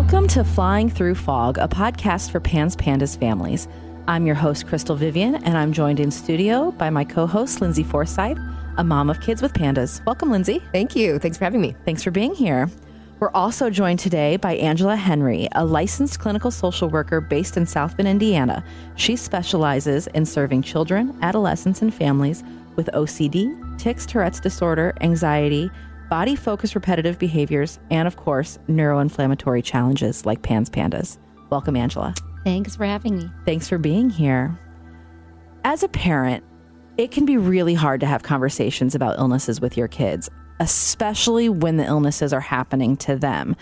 Welcome to Flying Through Fog, a podcast for PANDAS families. I'm your host, Crystal Vivian, and I'm joined in studio by my co-host, Lindsay Forsythe, a mom of kids with pandas. Welcome, Lindsay. Thank you. Thanks for having me. Thanks for being here. We're also joined today by Angela Henry, a licensed clinical social worker based in South Bend, Indiana. She specializes in serving children, adolescents, and families with OCD, tics, Tourette's disorder, anxiety, body-focused repetitive behaviors, and of course, neuroinflammatory challenges like PANDAS. Welcome, Angela. Thanks for having me. Thanks for being here. As a parent, it can be really hard to have conversations about illnesses with your kids, especially when the illnesses are happening to them.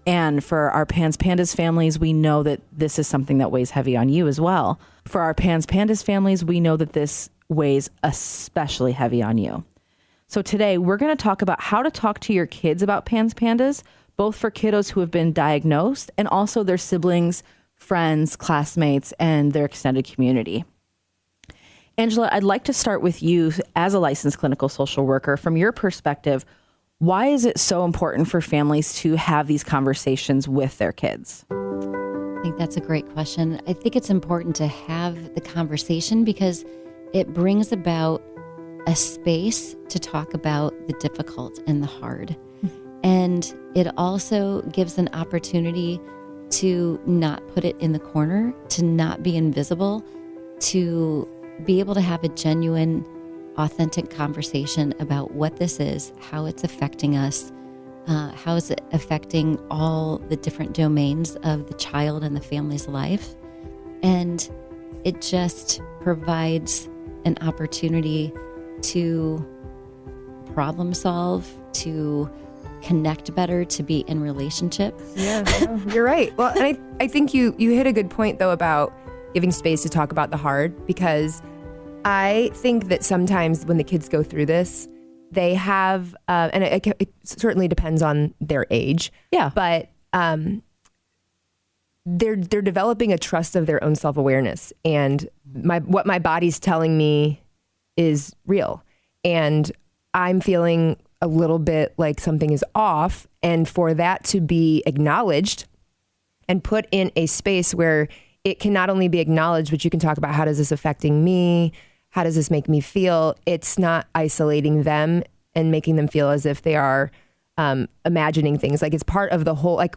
And for our PANDAS families, we know that this is something that weighs heavy on you as well. For our PANDAS families, we know that this weighs especially heavy on you. So today we're going to talk about how to talk to your kids about PANDAS, both for kiddos who have been diagnosed and also their siblings, friends, classmates, and their extended community. Angela, I'd like to start with you as a licensed clinical social worker. From your perspective, why is it so important for families to have these conversations with their kids? I think that's a great question. I think it's important to have the conversation because it brings about a space to talk about the difficult and the hard. And it also gives an opportunity to not put it in the corner, to not be invisible, to be able to have a genuine, authentic conversation about what this is, how it's affecting us, how is it affecting all the different domains of the child and the family's life. And it just provides an opportunity to problem solve, to connect better, to be in relationship. Yeah, you're right. Well, and I think you hit a good point, though, about giving space to talk about the hard, because I think that sometimes when the kids go through this, they have, and it certainly depends on their age. Yeah. But they're developing a trust of their own self-awareness, and what my body's telling me is real, and I'm feeling a little bit like something is off, and for that to be acknowledged and put in a space where it can not only be acknowledged, but you can talk about how does this affecting me? How does this make me feel? It's not isolating them and making them feel as if they are imagining things. Like it's part of the whole, like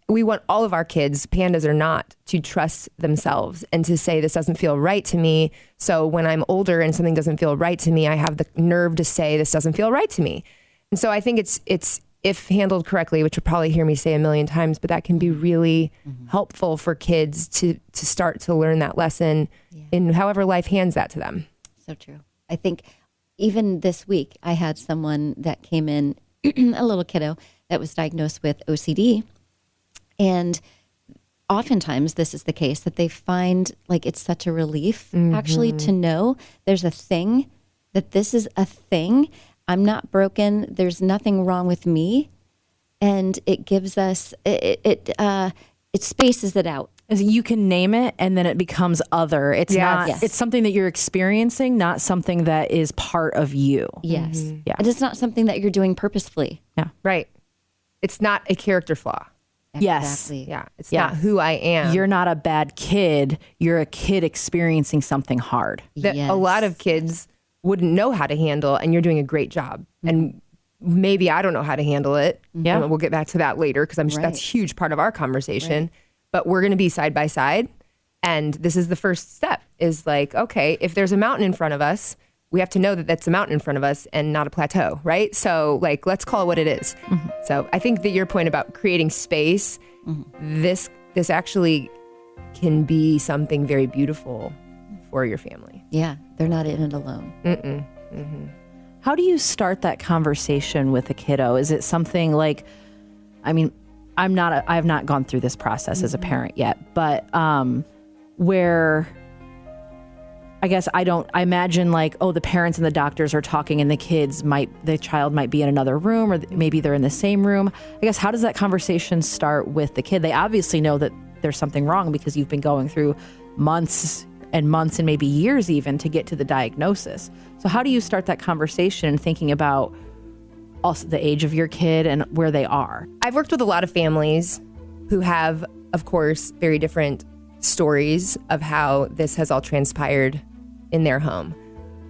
we want all of our kids, pandas or not, to trust themselves and to say, this doesn't feel right to me. So when I'm older and something doesn't feel right to me, I have the nerve to say, this doesn't feel right to me. And so I think it's if handled correctly, which you'll probably hear me say a million times, but that can be really helpful for kids to start to learn that lesson in however life hands that to them. So true. I think even this week, I had someone that came in, a little kiddo that was diagnosed with OCD. And oftentimes this is the case, that they find like it's such a relief actually to know there's a thing, that this is a thing. I'm not broken. There's nothing wrong with me. And it gives us, it spaces it out. You can name it and then it becomes other. It's not, Yes. It's something that you're experiencing, not something that is part of you. Yes. Yeah. And it's not something that you're doing purposefully. Yeah. Right. It's not a character flaw. Yes. Exactly. Yeah. It's not who I am. You're not a bad kid. You're a kid experiencing something hard. That Yes. a lot of kids wouldn't know how to handle, and you're doing a great job. And maybe I don't know how to handle it. Yeah. And we'll get back to that later, because I'm sure that's a huge part of our conversation. But we're going to be side by side. And this is the first step, is like, okay, if there's a mountain in front of us, we have to know that that's a mountain in front of us and not a plateau, right? So like, let's call it what it is. So I think that your point about creating space, this actually can be something very beautiful for your family. Yeah. They're not in it alone. How do you start that conversation with a kiddo? Is it something like, I mean, I have not gone through this process as a parent yet, but where I guess I imagine like, oh, the parents and the doctors are talking and the child might be in another room, or maybe they're in the same room. I guess, how does that conversation start with the kid? They obviously know that there's something wrong because you've been going through months and maybe years even to get to the diagnosis. So how do you start that conversation and thinking about also the age of your kid and where they are? I've worked with a lot of families who have, of course, very different stories of how this has all transpired in their home.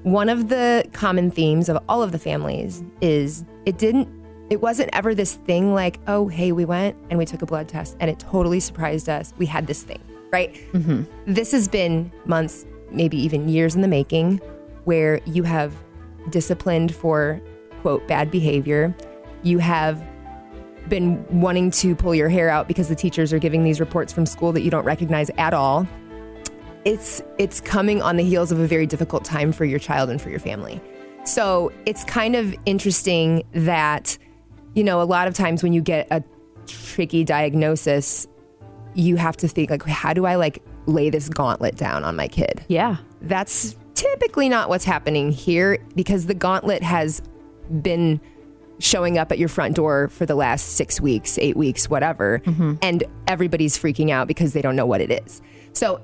One of the common themes of all of the families is it wasn't ever this thing like, oh, hey, we went and we took a blood test and it totally surprised us. We had this thing, right? Mm-hmm. This has been months, maybe even years in the making, where you have disciplined for, quote, bad behavior. You have been wanting to pull your hair out because the teachers are giving these reports from school that you don't recognize at all. It's coming on the heels of a very difficult time for your child and for your family. So it's kind of interesting that, a lot of times when you get a tricky diagnosis, you have to think like, how do I lay this gauntlet down on my kid? Yeah. That's typically not what's happening here, because the gauntlet has been showing up at your front door for the last 6 weeks, 8 weeks, whatever. Mm-hmm. And everybody's freaking out because they don't know what it is. So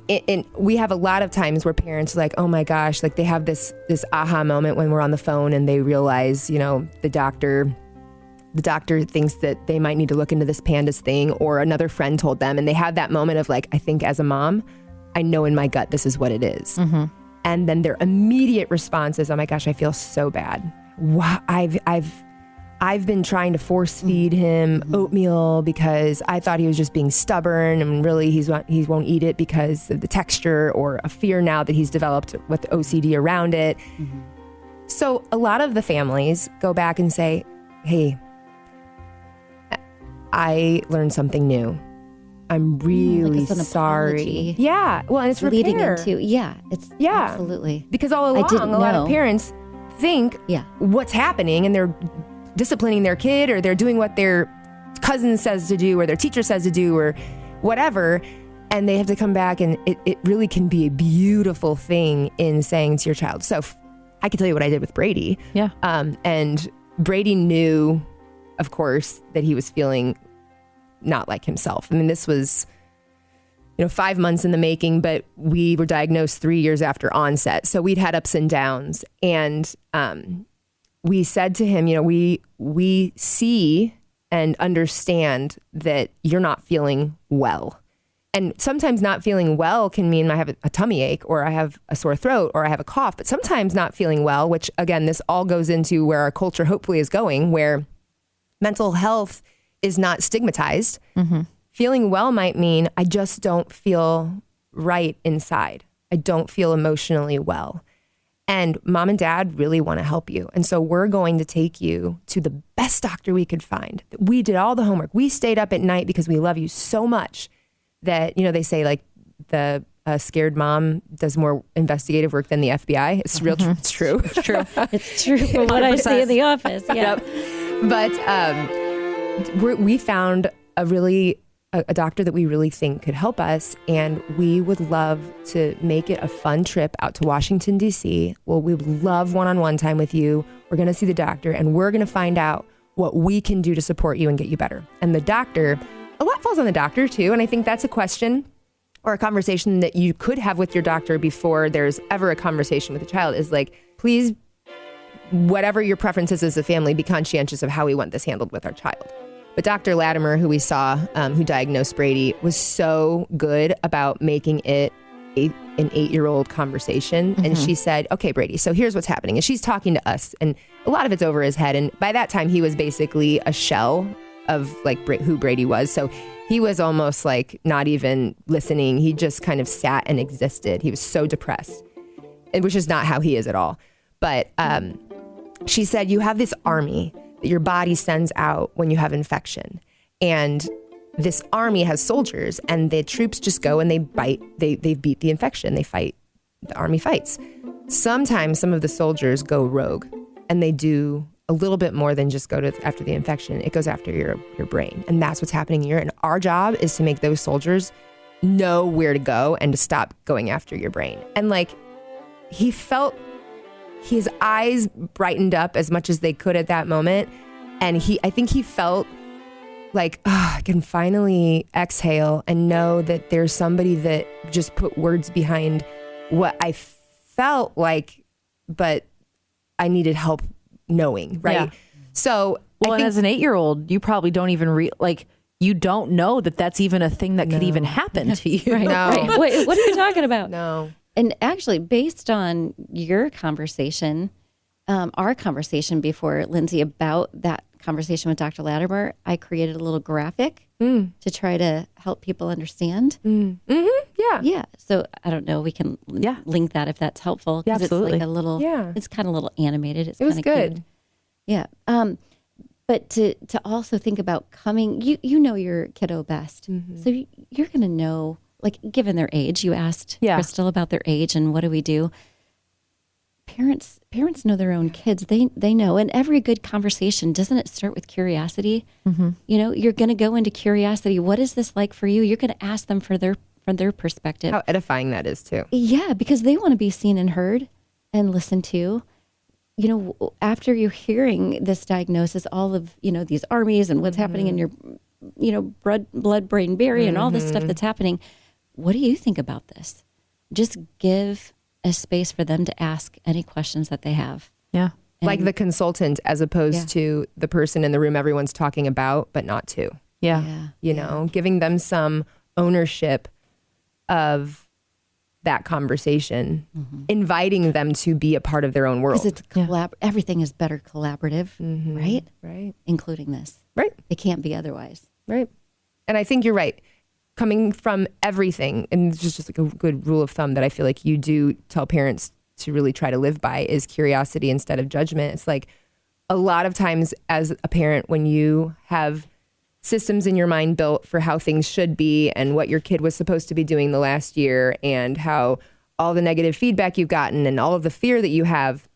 we have a lot of times where parents are like, oh my gosh, they have this aha moment when we're on the phone and they realize, the doctor thinks that they might need to look into this PANDAS thing, or another friend told them. And they have that moment of I think as a mom, I know in my gut, this is what it is. Mm-hmm. And then their immediate response is, oh my gosh, I feel so bad. Wow, I've been trying to force feed him oatmeal because I thought he was just being stubborn, and really he won't eat it because of the texture, or a fear now that he's developed with OCD around it. Mm-hmm. So a lot of the families go back and say, hey, I learned something new. I'm really sorry. Apology. Yeah. Well, and it's leading repair. into, absolutely. Because all along, a lot of parents think what's happening, and they're disciplining their kid, or they're doing what their cousin says to do, or their teacher says to do, or whatever. And they have to come back, and it really can be a beautiful thing in saying to your child. So I can tell you what I did with Brady. Yeah. And Brady knew, of course, that he was feeling not like himself. I mean, this was, 5 months in the making, but we were diagnosed 3 years after onset. So we'd had ups and downs. And we said to him, we see and understand that you're not feeling well. And sometimes not feeling well can mean I have a tummy ache, or I have a sore throat, or I have a cough. But sometimes not feeling well, which again, this all goes into where our culture hopefully is going, where mental health is not stigmatized. Mm-hmm. Feeling well might mean I just don't feel right inside. I don't feel emotionally well. And mom and dad really want to help you. And so we're going to take you to the best doctor we could find. We did all the homework. We stayed up at night because we love you so much that, they say the scared mom does more investigative work than the FBI. It's real. Mm-hmm. It's true. It's true. It's true. From what I see in the office. Yeah. Yep. But we found a doctor that we really think could help us, and we would love to make it a fun trip out to Washington, D.C. Well, we would love one-on-one time with you. We're going to see the doctor, and we're going to find out what we can do to support you and get you better. And the doctor, a lot falls on the doctor too, and I think that's a question or a conversation that you could have with your doctor before there's ever a conversation with a child, is please, whatever your preference is as a family, be conscientious of how we want this handled with our child. But Dr. Latimer, who we saw, who diagnosed Brady, was so good about making it an 8-year-old conversation. Mm-hmm. And she said, okay, Brady, so here's what's happening. And she's talking to us, and a lot of it's over his head. And by that time, he was basically a shell of who Brady was. So he was almost not even listening. He just kind of sat and existed. He was so depressed, which is not how he is at all. But she said, you have this army that your body sends out when you have infection. And this army has soldiers, and the troops just go and they bite. They beat the infection. They fight. The army fights. Sometimes some of the soldiers go rogue, and they do a little bit more than just go after the infection. It goes after your brain. And that's what's happening here. And our job is to make those soldiers know where to go and to stop going after your brain. And he felt, his eyes brightened up as much as they could at that moment. And I think he felt I can finally exhale and know that there's somebody that just put words behind what I felt like, but I needed help knowing, right? Yeah. So and as an 8-year-old, you probably don't even you don't know that that's even a thing that could even happen to you. Right. No. Right. What are you talking about? No. And actually, based on your conversation, our conversation before, Lindsay, about that conversation with Dr. Latimer, I created a little graphic to try to help people understand. Yeah. Yeah. So I don't know. We can link that if that's helpful. Yeah, 'Cause absolutely. It's like a little. Yeah. It's kind of a little animated. It's It was kind of good. cute. Yeah. But to also think about coming, you know your kiddo best, so you're going to know. Like, given their age, you asked Crystal about their age and what do we do. Parents know their own kids. They know. And every good conversation, doesn't it start with curiosity? You know, you're going to go into curiosity. What is this like for you? You're going to ask them from their perspective. How edifying that is too. Yeah, because they want to be seen and heard and listened to. You know, after you're hearing this diagnosis, all of, you know, these armies and what's happening in your, you know, blood-brain barrier and all this stuff that's happening, what do you think about this? Just give a space for them to ask any questions that they have. Yeah. Like the consultant as opposed to the person in the room everyone's talking about, but not to. Yeah. You know, giving them some ownership of that conversation, inviting them to be a part of their own world. Because it's everything is better collaborative, right? Right. Including this. Right. It can't be otherwise. Right. And I think you're right. Coming from everything, and it's just like a good rule of thumb that I feel like you do tell parents to really try to live by, is curiosity instead of judgment. It's like a lot of times as a parent, when you have systems in your mind built for how things should be and what your kid was supposed to be doing the last year and how all the negative feedback you've gotten and all of the fear that you have,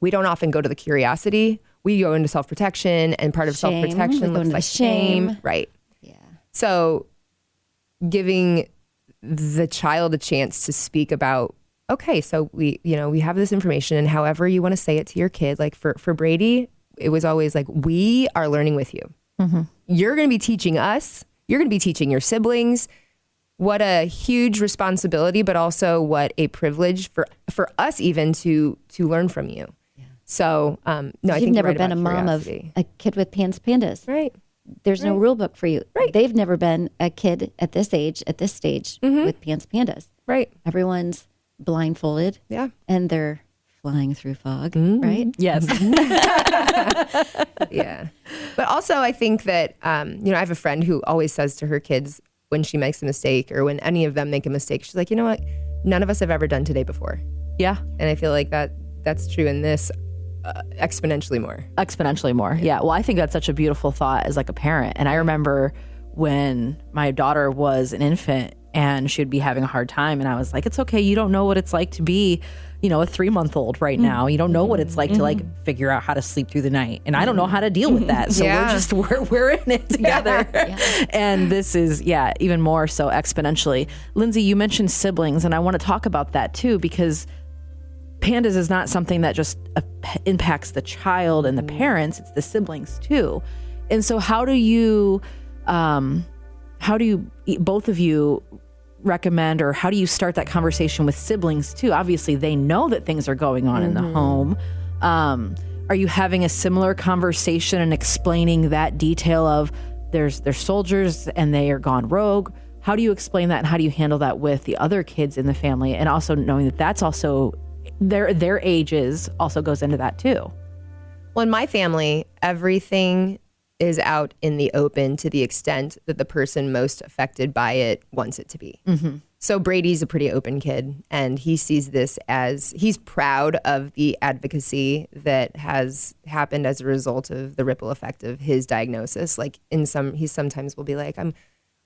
we don't often go to the curiosity. We go into self-protection, and part of Shame. self-protection We go looks into like shame. shame. Right. Yeah. So giving the child a chance to speak about, okay, so we have this information, and however you want to say it to your kid, like for Brady, it was always like, we are learning with you. You're going to be teaching us. You're going to be teaching your siblings. What a huge responsibility, but also what a privilege for us even to learn from you. Yeah. So, no, I think You've you're never right been a about mom of curiosity. a kid with PANDAS. Right. There's no rule book for you. Right. They've never been a kid at this age, at this stage with PANDAS. Right. Everyone's blindfolded. Yeah. And they're flying through fog, right? Yes. Yeah. But also I think that, I have a friend who always says to her kids when she makes a mistake or when any of them make a mistake, she's like, you know what? None of us have ever done today before. Yeah. And I feel like that's true in this exponentially more. Exponentially more. Yeah. Well, I think that's such a beautiful thought as like a parent. And I remember when my daughter was an infant and she would be having a hard time. And I was like, it's okay. You don't know what it's like to be, a 3-month-old right now. You don't know what it's like to like figure out how to sleep through the night. And I don't know how to deal with that. So we're in it together. And this is, even more so exponentially. Lindsay, you mentioned siblings, and I want to talk about that too, because PANDAS is not something that just impacts the child and the parents, it's the siblings too. And so how do you both of you recommend, or how do you start that conversation with siblings too? Obviously they know that things are going on in the home. Are you having a similar conversation and explaining that detail of there's soldiers and they are gone rogue? How do you explain that, and how do you handle that with the other kids in the family, and also knowing that that's also their ages also goes into that too? Well, in my family, everything is out in the open to the extent that the person most affected by it wants it to be. So Brady's a pretty open kid, and he sees this as, he's proud of the advocacy that has happened as a result of the ripple effect of his diagnosis. Like he sometimes will be like, I'm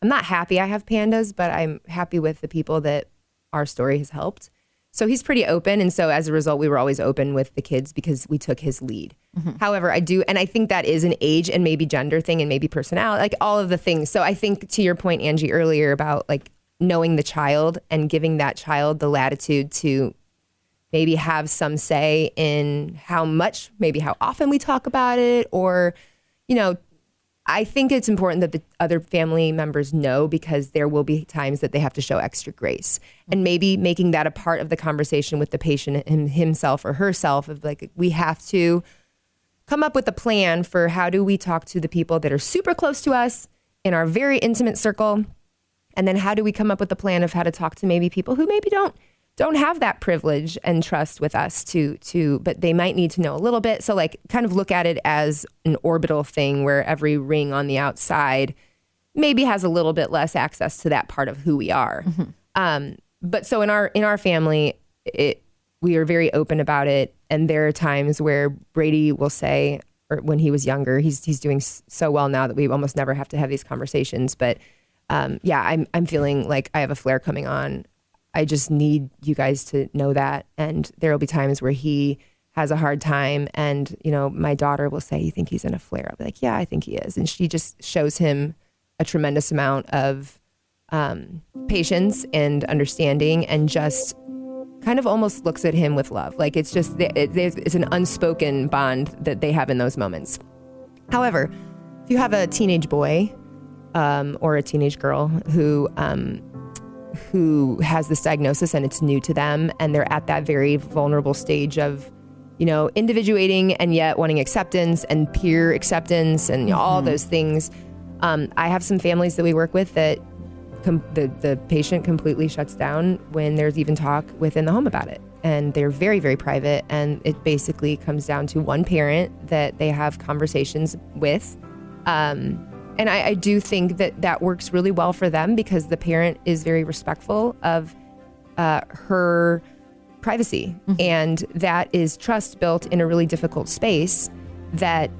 not happy I have PANDAS, but I'm happy with the people that our story has helped. So he's pretty open. And so as a result, we were always open with the kids because we took his lead. However, I think that is an age and maybe gender thing and maybe personality, like all of the things. So I think to your point, Angie, earlier about like knowing the child and giving that child the latitude to maybe have some say in how much, maybe how often we talk about it, or, I think it's important that the other family members know, because there will be times that they have to show extra grace, and maybe making that a part of the conversation with the patient himself or herself of like, we have to come up with a plan for how do we talk to the people that are super close to us in our very intimate circle? And then how do we come up with a plan of how to talk to maybe people who maybe don't have that privilege and trust with us but they might need to know a little bit. So like kind of look at it as an orbital thing where every ring on the outside maybe has a little bit less access to that part of who we are. But so in our family, we are very open about it. And there are times where Brady will say, or when he was younger, he's doing so well now that we almost never have to have these conversations. But I'm feeling like I have a flare coming on. I just need you guys to know that. And there will be times where he has a hard time. And, my daughter will say, you think he's in a flare? I'll be like, yeah, I think he is. And she just shows him a tremendous amount of patience and understanding, and just kind of almost looks at him with love. Like it's just, it's an unspoken bond that they have in those moments. However, if you have a teenage boy or a teenage girl who has this diagnosis and it's new to them, and they're at that very vulnerable stage of, individuating and yet wanting acceptance and peer acceptance and all those things. I have some families that we work with that the patient completely shuts down when there's even talk within the home about it. And they're very, very private. And it basically comes down to one parent that they have conversations with. And I do think that works really well for them, because the parent is very respectful of her privacy. And that is trust built in a really difficult space that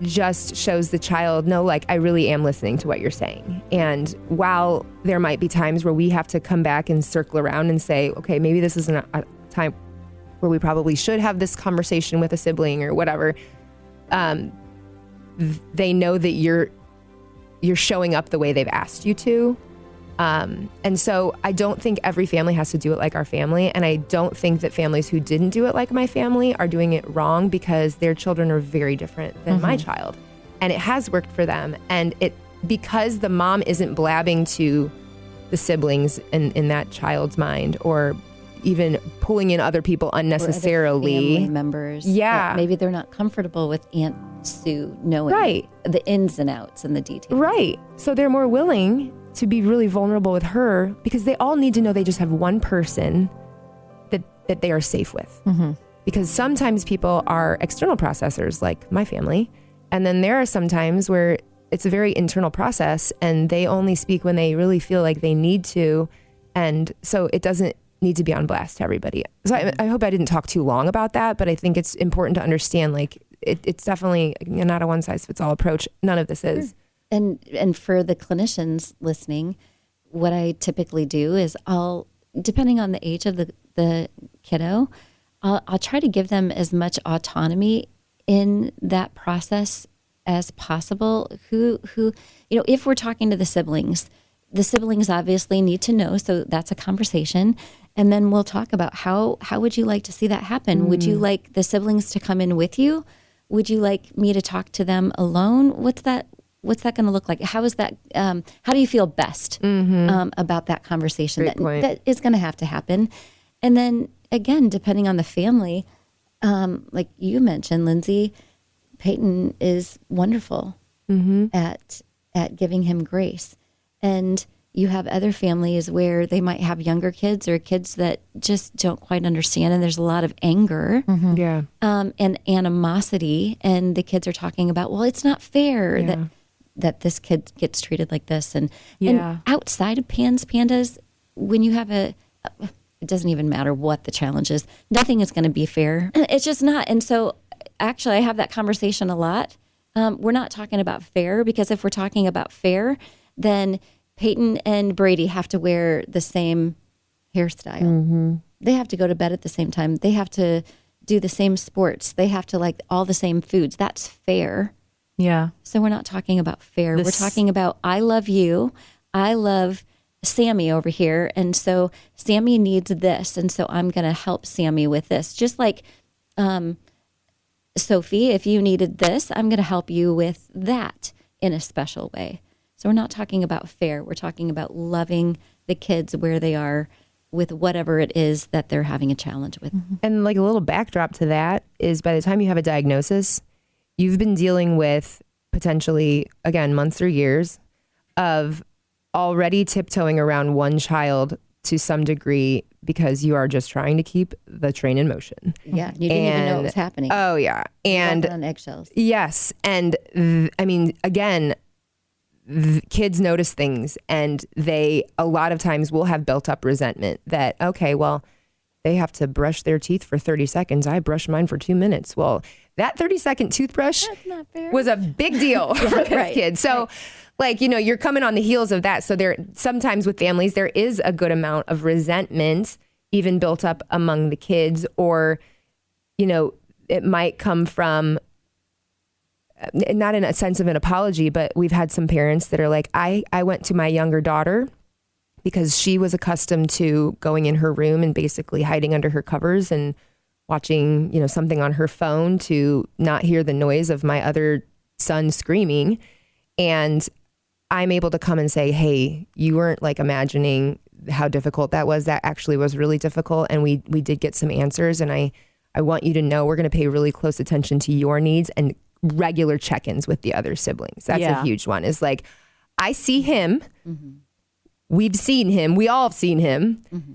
just shows the child, no, like, I really am listening to what you're saying. And while there might be times where we have to come back and circle around and say, okay, maybe this isn't a time where we probably should have this conversation with a sibling or whatever, they know that you're showing up the way they've asked you to. And so I don't think every family has to do it like our family. And I don't think that families who didn't do it like my family are doing it wrong, because their children are very different than my child. And it has worked for them. And because the mom isn't blabbing to the siblings in that child's mind, or even pulling in other people unnecessarily. Or other family members. Yeah. Maybe they're not comfortable with Aunt Sue knowing the ins and outs and the details. Right. So they're more willing to be really vulnerable with her, because they all need to know they just have one person that they are safe with. Because sometimes people are external processors, like my family. And then there are some times where it's a very internal process, and they only speak when they really feel like they need to. And so it doesn't need to be on blast to everybody. So I hope I didn't talk too long about that, but I think it's important to understand, like, it's definitely not a one size fits all approach. None of this is. And for the clinicians listening, what I typically do is depending on the age of the kiddo, I'll try to give them as much autonomy in that process as possible. If we're talking to the siblings obviously need to know, so that's a conversation. And then we'll talk about how would you like to see that happen? Would you like the siblings to come in with you? Would you like me to talk to them alone? What's that going to look like? How is that? How do you feel best about that conversation? That is going to have to happen. And then again, depending on the family, like you mentioned, Lindsay, Peyton is wonderful at giving him grace. And you have other families where they might have younger kids or kids that just don't quite understand, and there's a lot of anger and animosity, and the kids are talking about, well, it's not fair that this kid gets treated like this. And outside of PANDAS, when you have it doesn't even matter what the challenge is. Nothing is going to be fair. It's just not. And so actually I have that conversation a lot. We're not talking about fair, because if we're talking about fair, then Peyton and Brady have to wear the same hairstyle. They have to go to bed at the same time. They have to do the same sports. They have to like all the same foods. That's fair. Yeah. So we're not talking about fair. We're talking about, I love you. I love Sammy over here. And so Sammy needs this. And so I'm going to help Sammy with this. Just like Sophie, if you needed this, I'm going to help you with that in a special way. So we're not talking about fair. We're talking about loving the kids where they are with whatever it is that they're having a challenge with. And like a little backdrop to that is, by the time you have a diagnosis, you've been dealing with potentially, again, months or years of already tiptoeing around one child to some degree because you are just trying to keep the train in motion. Yeah, you didn't even know it was happening. Oh yeah, and walking on eggshells. Yes, and I mean, again, kids notice things, and they a lot of times will have built up resentment that, okay, well, they have to brush their teeth for 30 seconds. I brush mine for 2 minutes. Well, that 30-second toothbrush was a big deal for this kid. So like, you're coming on the heels of that. So there, sometimes with families, there is a good amount of resentment even built up among the kids, or, it might come from, not in a sense of an apology, but we've had some parents that are like, I went to my younger daughter because she was accustomed to going in her room and basically hiding under her covers and watching, something on her phone to not hear the noise of my other son screaming. And I'm able to come and say, hey, you weren't like imagining how difficult that was. That actually was really difficult. And we did get some answers. And I want you to know we're going to pay really close attention to your needs and regular check-ins with the other siblings. That's a huge one. Is like, I see him. Mm-hmm. We've seen him. We all have seen him. Mm-hmm.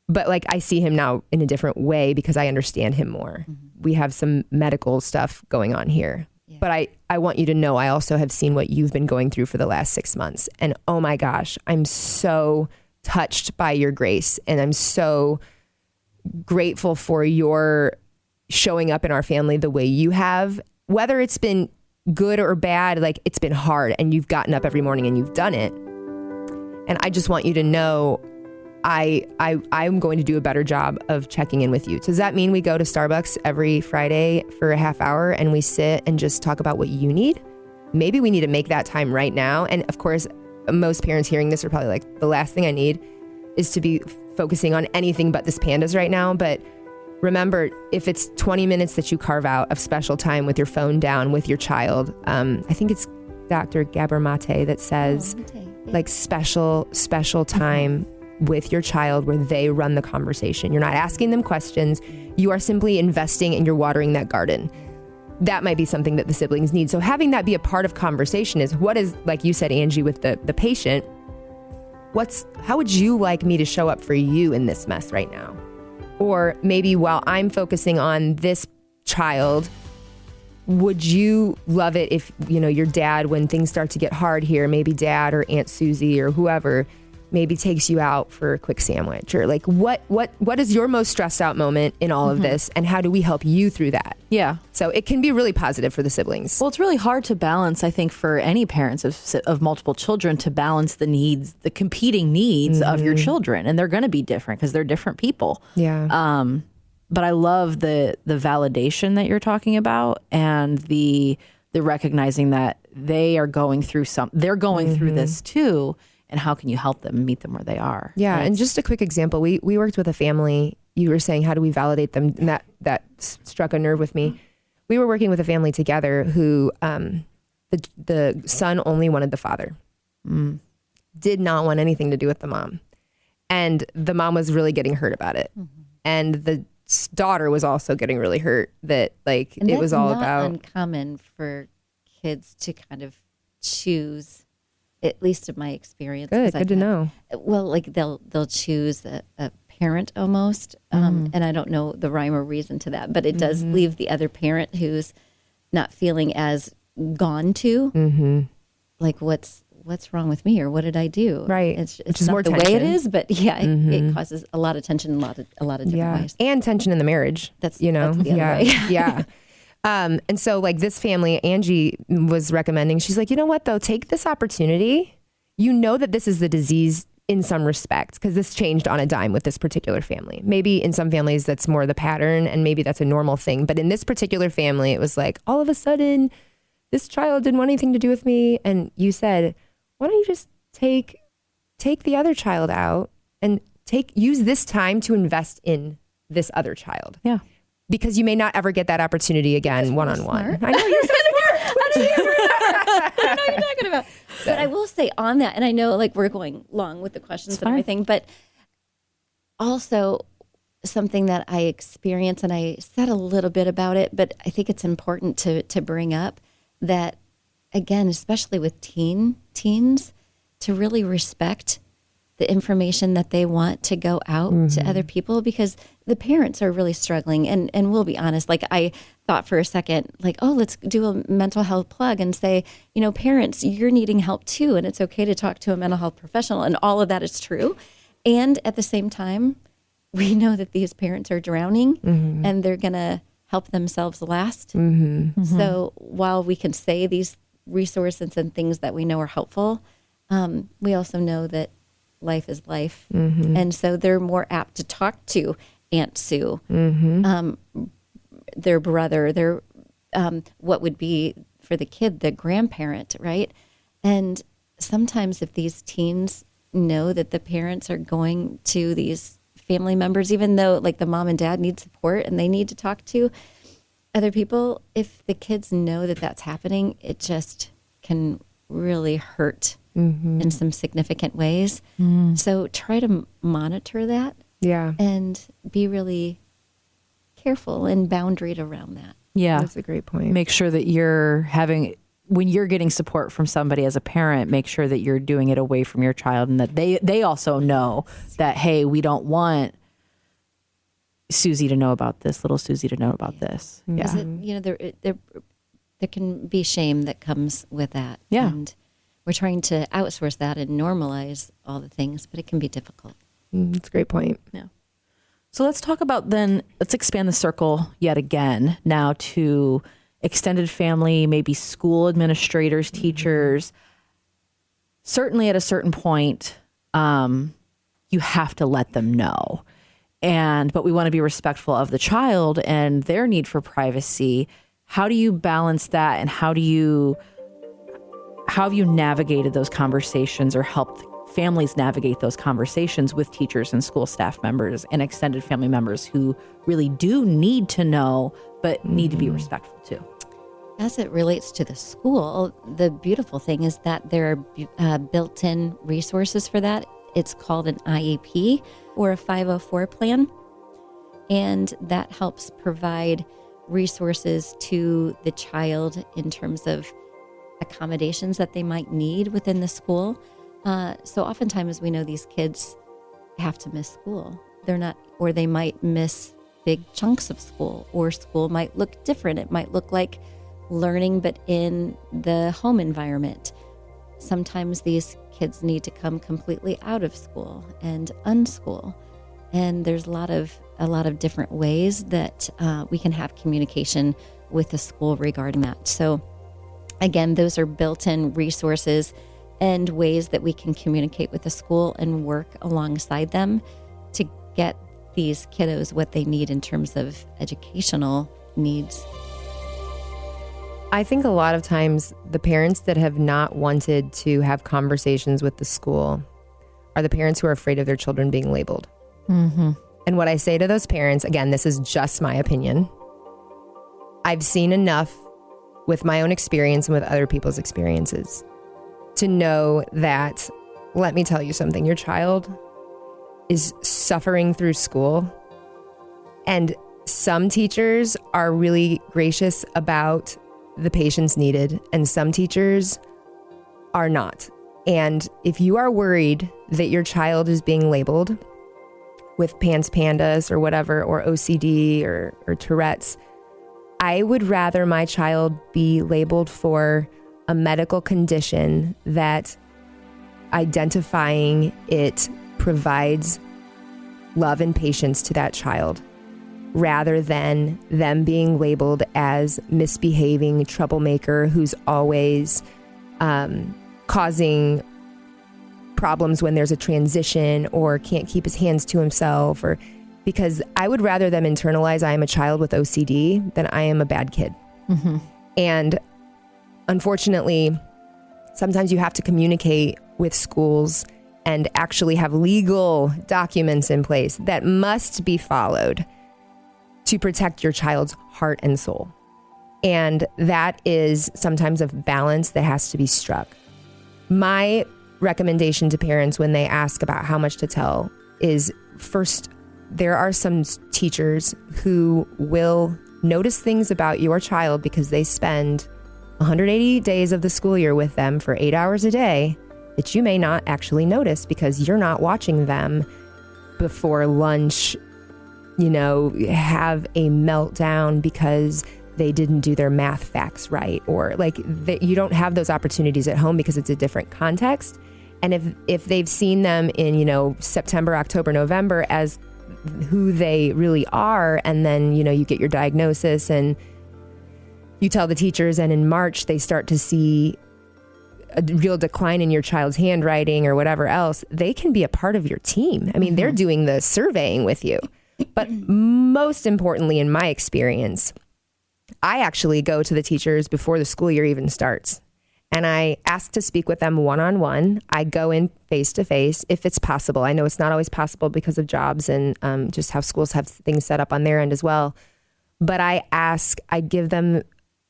But like, I see him now in a different way because I understand him more. Mm-hmm. We have some medical stuff going on here. Yeah. But I want you to know I also have seen what you've been going through for the last 6 months. And oh my gosh, I'm so touched by your grace. And I'm so grateful for your showing up in our family the way you have. Whether it's been good or bad, like it's been hard and you've gotten up every morning and you've done it. And I just want you to know I'm going to do a better job of checking in with you. Does that mean we go to Starbucks every Friday for a half hour and we sit and just talk about what you need? Maybe we need to make that time right now. And of course, most parents hearing this are probably like, the last thing I need is to be focusing on anything but this PANDAS right now. But remember, if it's 20 minutes that you carve out of special time with your phone down with your child, I think it's Dr. Gabor Mate that says like special time with your child where they run the conversation. You're not asking them questions. You are simply investing and you're watering that garden. That might be something that the siblings need. So having that be a part of conversation is what is, like you said, Angie, with the patient, how would you like me to show up for you in this mess right now? Or maybe while I'm focusing on this child, would you love it if, your dad, when things start to get hard here, maybe dad or Aunt Susie or whoever maybe takes you out for a quick sandwich, or like what is your most stressed out moment in all of this, and how do we help you through that? Yeah. So it can be really positive for the siblings. Well, it's really hard to balance, I think, for any parents of multiple children, to balance the needs, the competing needs of your children, and they're going to be different because they're different people. Yeah. But I love the validation that you're talking about, and the recognizing that they are going through they're going through this too. And how can you help them meet them where they are? Yeah. And just a quick example, we worked with a family. You were saying, how do we validate them? And that struck a nerve with me. We were working with a family together who the son only wanted the father, did not want anything to do with the mom. And the mom was really getting hurt about it. Mm-hmm. And the daughter was also getting really hurt that like it was all about. It's not uncommon for kids to kind of choose, at least in my experience. Good to know. Well, like they'll choose a parent almost, and I don't know the rhyme or reason to that, but it does leave the other parent who's not feeling as gone to, like what's wrong with me, or what did I do? Right. It's not more the way it is, but yeah, it causes a lot of tension, a lot of different ways, and tension in the marriage. That's the other way. Yeah. And so like this family, Angie was recommending, she's like, you know what though, take this opportunity. You know that this is the disease in some respects, because this changed on a dime with this particular family. Maybe in some families that's more the pattern and maybe that's a normal thing. But in this particular family, it was like all of a sudden this child didn't want anything to do with me. And you said, why don't you just take the other child out and use this time to invest in this other child. Yeah. Because you may not ever get that opportunity again one-on-one. I know you're so smart. I know what you're talking about. But I will say on that, and I know like we're going long with the questions and everything, but also something that I experienced, and I said a little bit about it, but I think it's important to bring up that, again, especially with teens, to really respect the information that they want to go out to other people, because the parents are really struggling. And we'll be honest, like I thought for a second, like, oh, let's do a mental health plug and say, parents, you're needing help too. And it's okay to talk to a mental health professional. And all of that is true. And at the same time, we know that these parents are drowning and they're going to help themselves last. So while we can say these resources and things that we know are helpful, we also know that life is life. And so they're more apt to talk to Aunt Sue, their brother, their what would be for the kid, the grandparent, right? And sometimes if these teens know that the parents are going to these family members, even though like the mom and dad need support and they need to talk to other people, if the kids know that that's happening, it just can really hurt in some significant ways. So try to monitor that. Yeah. And be really careful and boundaried around that. Yeah. That's a great point. Make sure that when you're getting support from somebody as a parent, make sure that you're doing it away from your child, and that they also know that, hey, we don't want Susie to know about this, little Susie to know about this. Yeah. There can be shame that comes with that. Yeah. And we're trying to outsource that and normalize all the things, but it can be difficult. That's a great point. Yeah. So let's talk about let's expand the circle yet again now to extended family, maybe school administrators, teachers. Certainly at a certain point, you have to let them know. But we want to be respectful of the child and their need for privacy. How do you balance that, and how have you navigated those conversations or helped families navigate those conversations with teachers and school staff members and extended family members who really do need to know, but need to be respectful too? As it relates to the school, the beautiful thing is that there are built-in resources for that. It's called an IEP or a 504 plan. And that helps provide resources to the child in terms of accommodations that they might need within the school. So oftentimes we know these kids have to miss school. Or they might miss big chunks of school, or school might look different. It might look like learning, but in the home environment. Sometimes these kids need to come completely out of school and unschool. And there's a lot of different ways that we can have communication with the school regarding that. So again, those are built-in resources and ways that we can communicate with the school and work alongside them to get these kiddos what they need in terms of educational needs. I think a lot of times the parents that have not wanted to have conversations with the school are the parents who are afraid of their children being labeled. And what I say to those parents, again, this is just my opinion. I've seen enough with my own experience and with other people's experiences to know that, let me tell you something, your child is suffering through school. And some teachers are really gracious about the patience needed, and some teachers are not. And if you are worried that your child is being labeled with PANDAS or whatever, or OCD or Tourette's, I would rather my child be labeled for a medical condition that identifying it provides love and patience to that child, rather than them being labeled as misbehaving troublemaker who's always causing problems when there's a transition or can't keep his hands to himself, or because I would rather them internalize I am a child with OCD than I am a bad kid. And unfortunately, sometimes you have to communicate with schools and actually have legal documents in place that must be followed to protect your child's heart and soul. And that is sometimes a balance that has to be struck. My recommendation to parents when they ask about how much to tell is, first, there are some teachers who will notice things about your child because they spend 180 days of the school year with them for 8 hours a day, that you may not actually notice because you're not watching them before lunch, have a meltdown because they didn't do their math facts right, or you don't have those opportunities at home because it's a different context. And if they've seen them in, September, October, November as who they really are, and then, you get your diagnosis and you tell the teachers, and in March they start to see a real decline in your child's handwriting or whatever else, they can be a part of your team. I mean, they're doing the surveying with you. But most importantly, in my experience, I actually go to the teachers before the school year even starts. And I ask to speak with them one-on-one. I go in face-to-face if it's possible. I know it's not always possible because of jobs and just how schools have things set up on their end as well. But I give them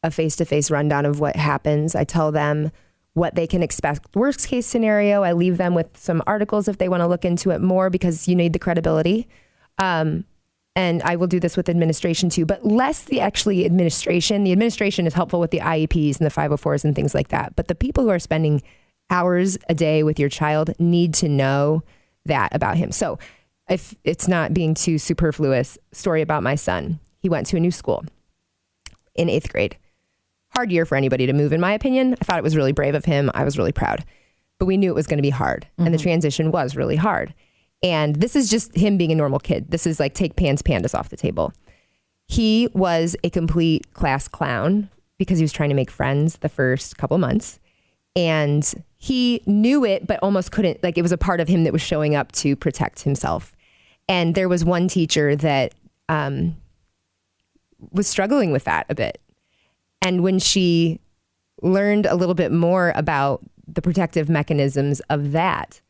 a face-to-face rundown of what happens. I tell them what they can expect. Worst case scenario, I leave them with some articles if they want to look into it more because you need the credibility. And I will do this with administration too, but less the administration. The administration is helpful with the IEPs and the 504s and things like that. But the people who are spending hours a day with your child need to know that about him. So if it's not being too superfluous, story about my son. He went to a new school in 8th grade. Hard year for anybody to move, in my opinion. I thought it was really brave of him. I was really proud. But we knew it was going to be hard. And the transition was really hard. And this is just him being a normal kid. This is like take PANDAS off the table. He was a complete class clown because he was trying to make friends the first couple months. And he knew it, but almost couldn't, it was a part of him that was showing up to protect himself. And there was one teacher that was struggling with that a bit. And when she learned a little bit more about the protective mechanisms of that,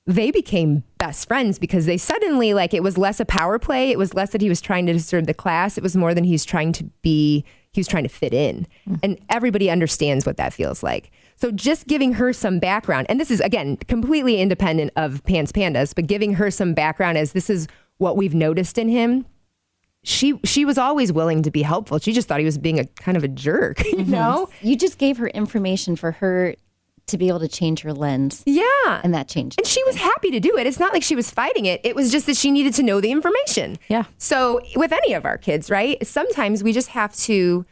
they became best friends because they suddenly, it was less a power play. It was less that he was trying to disturb the class. It was more than he was trying to fit in. And everybody understands what that feels like. So just giving her some background, and this is, again, completely independent of PANDAS, but giving her some background as this is what we've noticed in him. She was always willing to be helpful. She just thought he was being a kind of a jerk, you know? You just gave her information for her to be able to change her lens. Yeah. And that changed. And she was happy to do it. It's not like she was fighting it. It was just that she needed to know the information. Yeah. So with any of our kids, right? Sometimes we just have to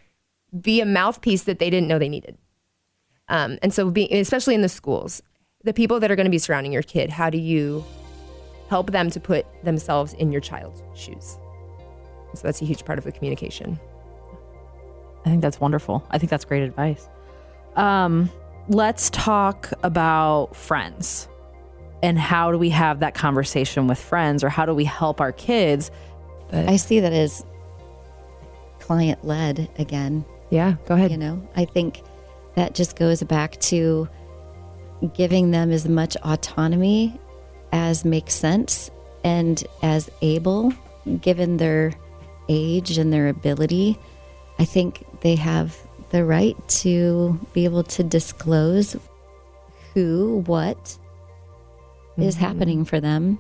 be a mouthpiece that they didn't know they needed. And so especially in the schools, the people that are going to be surrounding your kid, how do you help them to put themselves in your child's shoes? So that's a huge part of the communication. I think that's wonderful. I think that's great advice. Let's talk about friends and how do we have that conversation with friends, or how do we help our kids? But I see that as client-led again. Yeah, go ahead. I think that just goes back to giving them as much autonomy as makes sense and as able, given their age and their ability. I think they have the right to be able to disclose what is happening for them.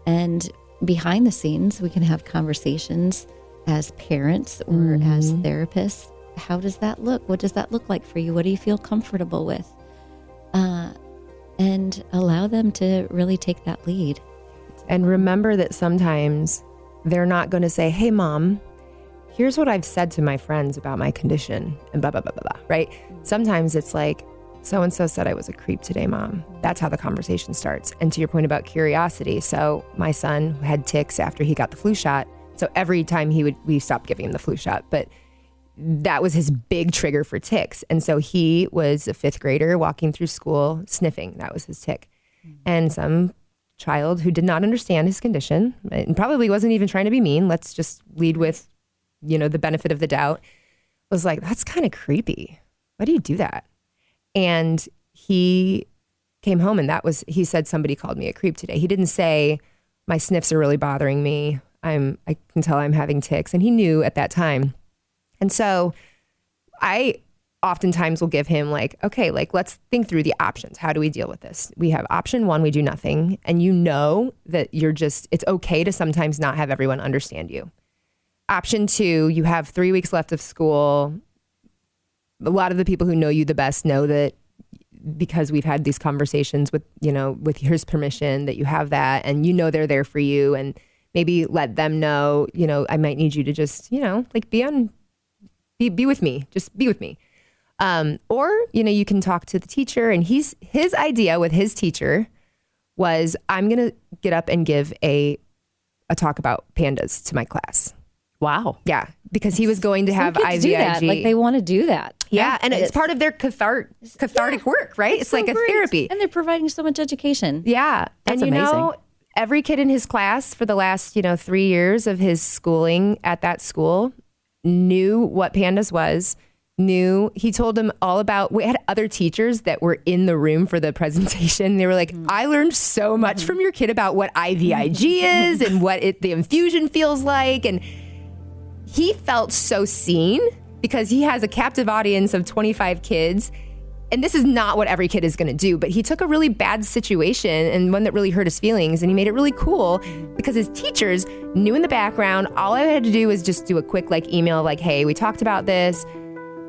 And behind the scenes, we can have conversations as parents or as therapists. How does that look? What does that look like for you? What do you feel comfortable with? And allow them to really take that lead. And remember that sometimes they're not going to say, hey, Mom, here's what I've said to my friends about my condition and blah, blah, blah, blah, blah, right? Sometimes it's like, so-and-so said I was a creep today, Mom. That's how the conversation starts. And to your point about curiosity. So my son had tics after he got the flu shot. So every time we stopped giving him the flu shot, but that was his big trigger for tics. And so he was a 5th grader walking through school sniffing. That was his tic. And some child who did not understand his condition and probably wasn't even trying to be mean, let's just lead with, the benefit of the doubt, was like, that's kind of creepy. Why do you do that? And he came home and he said, somebody called me a creep today. He didn't say, my sniffs are really bothering me. I can tell I'm having tics. And he knew at that time. And so I oftentimes will give him okay, let's think through the options. How do we deal with this? We have option 1, we do nothing. And that it's okay to sometimes not have everyone understand you. Option 2, you have 3 weeks left of school. A lot of the people who know you the best know that because we've had these conversations with, with his permission that you have that, and they're there for you, and maybe let them know, I might need you to just, like be with me, just be with me. Or, you can talk to the teacher, and his idea with his teacher was, I'm going to get up and give a talk about pandas to my class. Wow. Yeah. Because he was going to have IVIG. Do that. Like they want to do that. Yeah. And it's part of their cathartic work, right? It's like a therapy. And they're providing so much education. Yeah. That's and amazing. Every kid in his class for the last, 3 years of his schooling at that school knew what PANDAS was, he told them all about, we had other teachers that were in the room for the presentation. They were like, I learned so much from your kid about what IVIG is and what the infusion feels like. And he felt so seen because he has a captive audience of 25 kids. And this is not what every kid is going to do, but he took a really bad situation and one that really hurt his feelings, and he made it really cool because his teachers knew in the background. All I had to do was just do a quick email like, hey, we talked about this.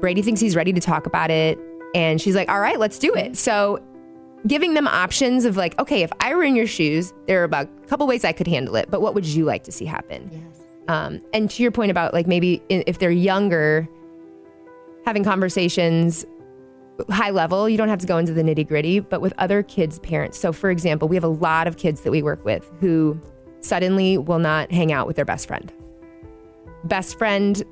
Brady thinks he's ready to talk about it. And she's like, all right, let's do it. So giving them options of like, okay, if I were in your shoes, there are about a couple ways I could handle it, but what would you like to see happen? Yes. And to your point about like maybe if they're younger, having conversations high level, you don't have to go into the nitty gritty, but with other kids' parents. So for example, we have a lot of kids that we work with who suddenly will not hang out with their best friend. Best friend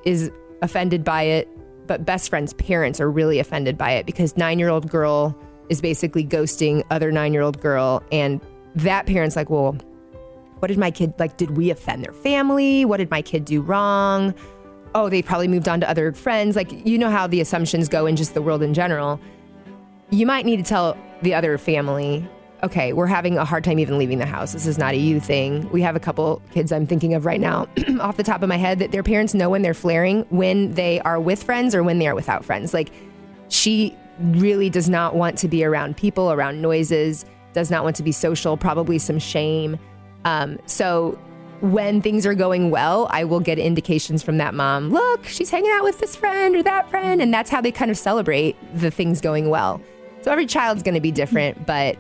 is offended by it, but best friend's parents are really offended by it because 9-year-old girl is basically ghosting other 9-year-old girl. And that parent's like, well, what did my kid, did we offend their family? What did my kid do wrong? Oh, they probably moved on to other friends. How the assumptions go in just the world in general. You might need to tell the other family, okay, we're having a hard time even leaving the house. This is not a you thing. We have a couple kids I'm thinking of right now off the top of my head that their parents know when they're flaring, when they are with friends or when they are without friends. She really does not want to be around people, around noises, does not want to be social, probably some shame. So when things are going well, I will get indications from that mom. Look, she's hanging out with this friend or that friend. And that's how they kind of celebrate the things going well. So every child's going to be different, but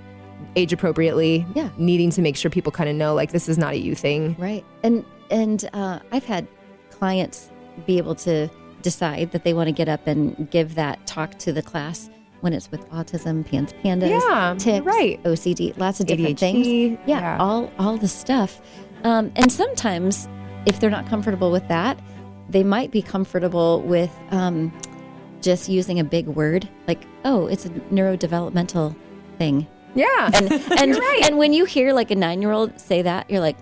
age appropriately, needing to make sure people kind of know this is not a you thing. Right. And I've had clients be able to decide that they want to get up and give that talk to the class when it's with autism, pandas, tics, OCD, lots of different things. Yeah. All the stuff. And sometimes if they're not comfortable with that, they might be comfortable with just using a big word like, oh, it's a neurodevelopmental thing. Yeah. And you're right. And when you hear a 9-year-old say that, you're like,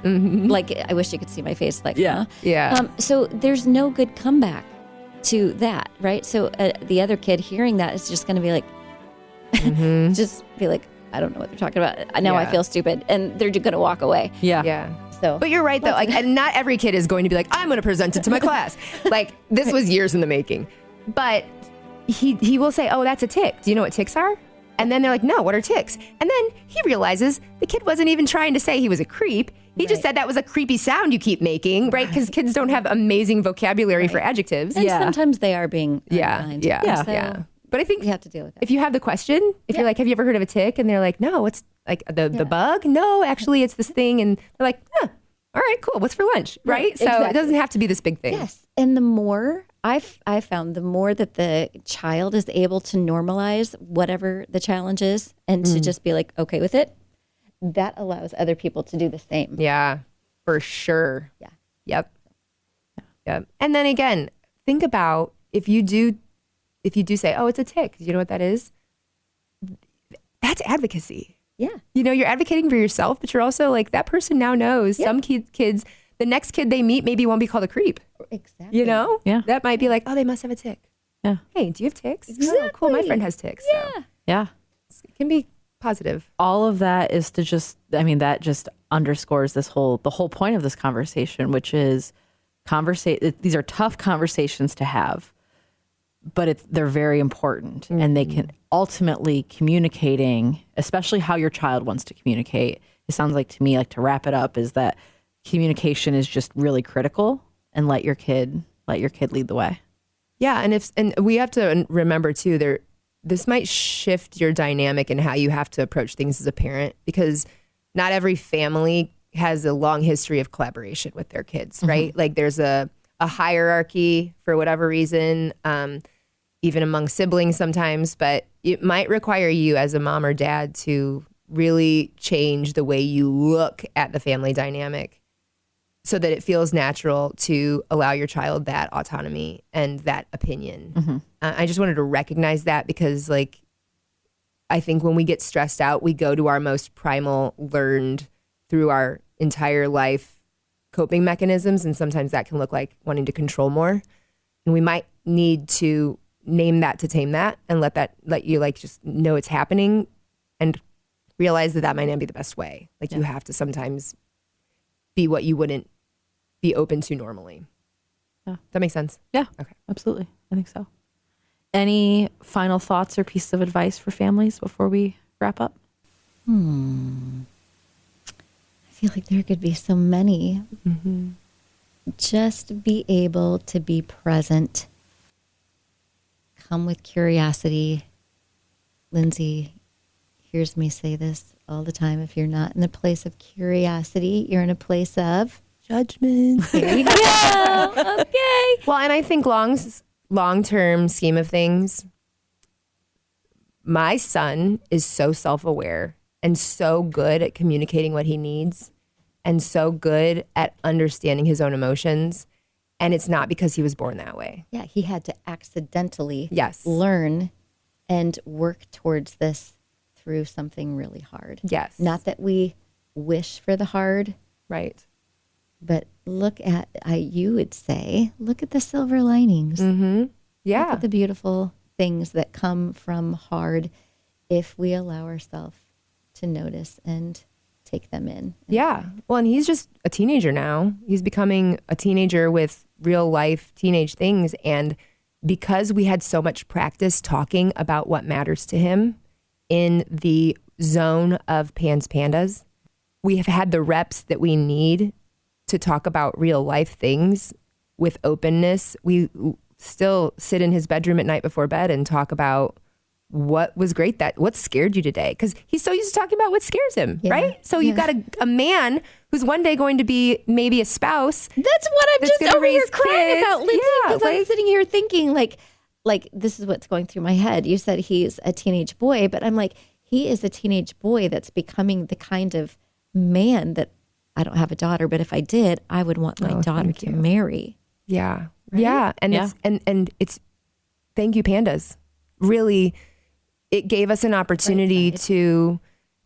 I wish you could see my face. Yeah. Yeah. So there's no good comeback to that. Right. So the other kid hearing that is just going to be like, just be like, I don't know what they're talking about. Now I feel stupid. And they're just going to walk away. Yeah. Yeah. So, but you're right though. And not every kid is going to be like, I'm going to present it to my class. This was years in the making, but he will say, oh, that's a tic. Do you know what tics are? And then they're like, no, what are tics? And then he realizes the kid wasn't even trying to say he was a creep. He just said that was a creepy sound you keep making, right? Because kids don't have amazing vocabulary for adjectives. And sometimes they are being unkind. Yeah. But I think we have to deal with that. If you have the question, if you're like, have you ever heard of a tic? And they're like, no, it's the bug. No, actually it's this thing. And they're like, all right, cool. What's for lunch? Right. So it doesn't have to be this big thing. Yes. And the more I found, the more that the child is able to normalize whatever the challenge is and to just be okay with it, that allows other people to do the same. Yeah, for sure. Yeah. Yep. And then again, think about if you do say, oh, it's a tic. Do you know what that is? That's advocacy. Yeah. You're advocating for yourself, but you're also that person now knows some kids, the next kid they meet maybe won't be called a creep. Exactly. Yeah. That might be oh, they must have a tic. Yeah. Hey, do you have tics? Exactly. Oh, cool. My friend has tics. Yeah. So. Yeah. It can be positive. All of that is to that just underscores the whole point of this conversation, which is these are tough conversations to have, but they're very important, and they can ultimately communicating, especially how your child wants to communicate. It sounds like to me, to wrap it up, is that communication is just really critical, and let your kid lead the way. Yeah. And we have to remember too, this might shift your dynamic and how you have to approach things as a parent, because not every family has a long history of collaboration with their kids, right? Like there's a hierarchy for whatever reason, even among siblings sometimes, but it might require you as a mom or dad to really change the way you look at the family dynamic so that it feels natural to allow your child that autonomy and that opinion. I just wanted to recognize that, because like, I think when we get stressed out, we go to our most primal, learned through our entire life coping mechanisms. And sometimes that can look like wanting to control more. And we might need to name that to tame that, and let you like just know it's happening and realize that might not be the best way. Like you have to sometimes be what you wouldn't be open to normally. Yeah. Does that make sense? Yeah. Okay. Absolutely. I think so. Any final thoughts or pieces of advice for families before we wrap up? I feel like there could be so many. Just be able to be present. Come with curiosity. Lindsay hears me say this all the time. If you're not in a place of curiosity, you're in a place of Judgment. there you go. Okay. Well, and I think long-term scheme of things, my son is so self-aware and so good at communicating what he needs and so good at understanding his own emotions. And it's not because he was born that way. Yeah, he had to accidentally Yes. learn and work towards this through something really hard. Yes. Not that we wish for the hard, Right. but look at, you would say, look at the silver linings. Look Yeah. at the beautiful things that come from hard if we allow ourselves to notice and take them in. Yeah. Well, and he's just a teenager now. He's becoming a teenager with real life teenage things. And because we had so much practice talking about what matters to him in the zone of PANDAS, we have had the reps that we need to talk about real life things with openness. We still sit in his bedroom at night before bed and talk about what was great, what scared you today? Because he's so used to talking about what scares him, right? So you've got a man who's one day going to be maybe a spouse. That's what I'm that's just gonna over here raise crying kids. about, Lindsay, Yeah, because I'm like- sitting here thinking like this is what's going through my head. You said he's a teenage boy, but I'm like, he is a teenage boy that's becoming the kind of man that, I don't have a daughter, but if I did, I would want my daughter to marry. Yeah. Yeah. And Yeah. it's thank you, PANDAS. Really, it gave us an opportunity to,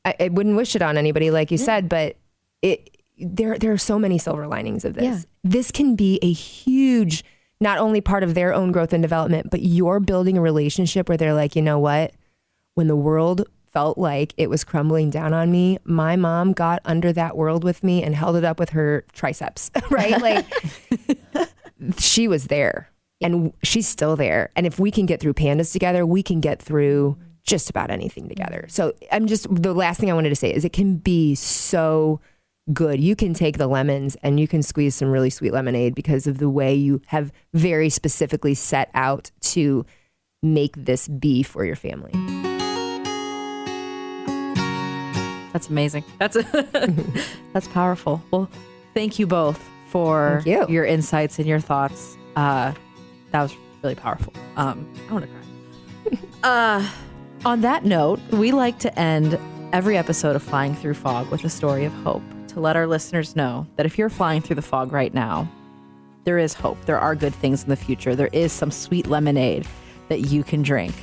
I wouldn't wish it on anybody, like you said, but there are so many silver linings of this. Yeah. This can be a huge, not only part of their own growth and development, but you're building a relationship where they're like, you know what? When the world felt like it was crumbling down on me, my mom got under that world with me and held it up with her triceps, right? Like she was there and she's still there. And if we can get through PANDAS together, we can get through just about anything together. So the last thing I wanted to say is it can be so good. You can take the lemons and you can squeeze some really sweet lemonade because of the way you have very specifically set out to make this be for your family. That's amazing. That's powerful. Well, thank you both for Thank you. your insights and your thoughts. That was really powerful. I want to cry. On that note, we like to end every episode of Flying Through Fog with a story of hope to let our listeners know that if you're flying through the fog right now, there is hope. There are good things in the future. There is some sweet lemonade that you can drink,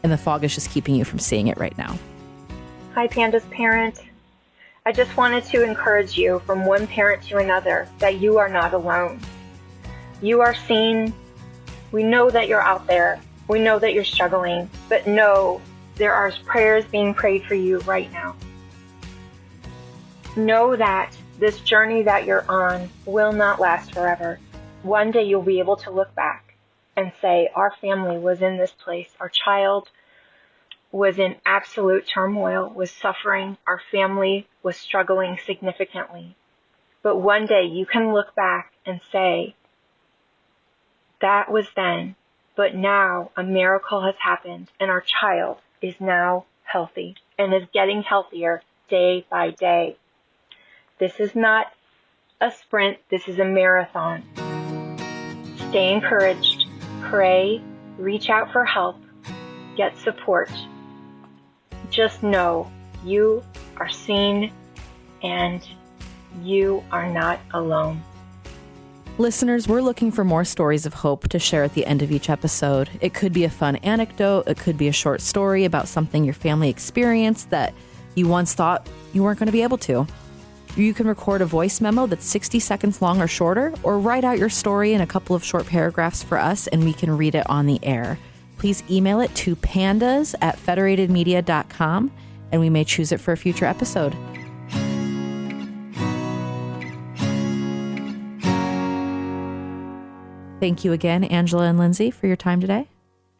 and the fog is just keeping you from seeing it right now. Hi, PANDAS parent. I just wanted to encourage you from one parent to another that you are not alone. You are seen. We know that you're out there. We know that you're struggling, but know there are prayers being prayed for you right now. Know that this journey that you're on will not last forever. One day you'll be able to look back and say, our family was in this place. Our child was in absolute turmoil, was suffering. Our family was struggling significantly. But one day you can look back and say, that was then, But now a miracle has happened, and our child is now healthy and is getting healthier day by day. This is not a sprint, this is a marathon. Stay encouraged, pray, reach out for help, get support. Just know you are seen and you are not alone. Listeners, we're looking for more stories of hope to share at the end of each episode. It could be a fun anecdote. It could be a short story about something your family experienced that you once thought you weren't going to be able to. You can record a voice memo that's 60 seconds long or shorter, or write out your story in a couple of short paragraphs for us, and we can read it on the air. Please email it to pandas@federatedmedia.com, and we may choose it for a future episode. Thank you again, Angela and Lindsay, for your time today.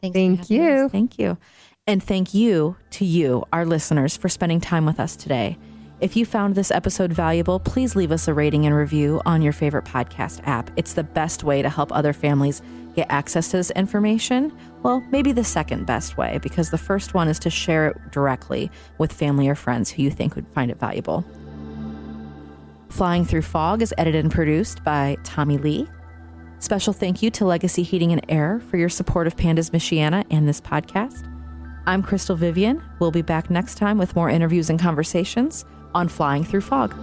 Thank you. Thank you. And thank you to you, our listeners, for spending time with us today. If you found this episode valuable, please leave us a rating and review on your favorite podcast app. It's the best way to help other families get access to this information. Well, maybe the second best way, because the first one is to share it directly with family or friends who you think would find it valuable. Flying Through Fog is edited and produced by Tommy Lee. Special thank you to Legacy Heating and Air for your support of Pandas Michiana and this podcast. I'm Crystal Vivian. We'll be back next time with more interviews and conversations on Flying Through Fog.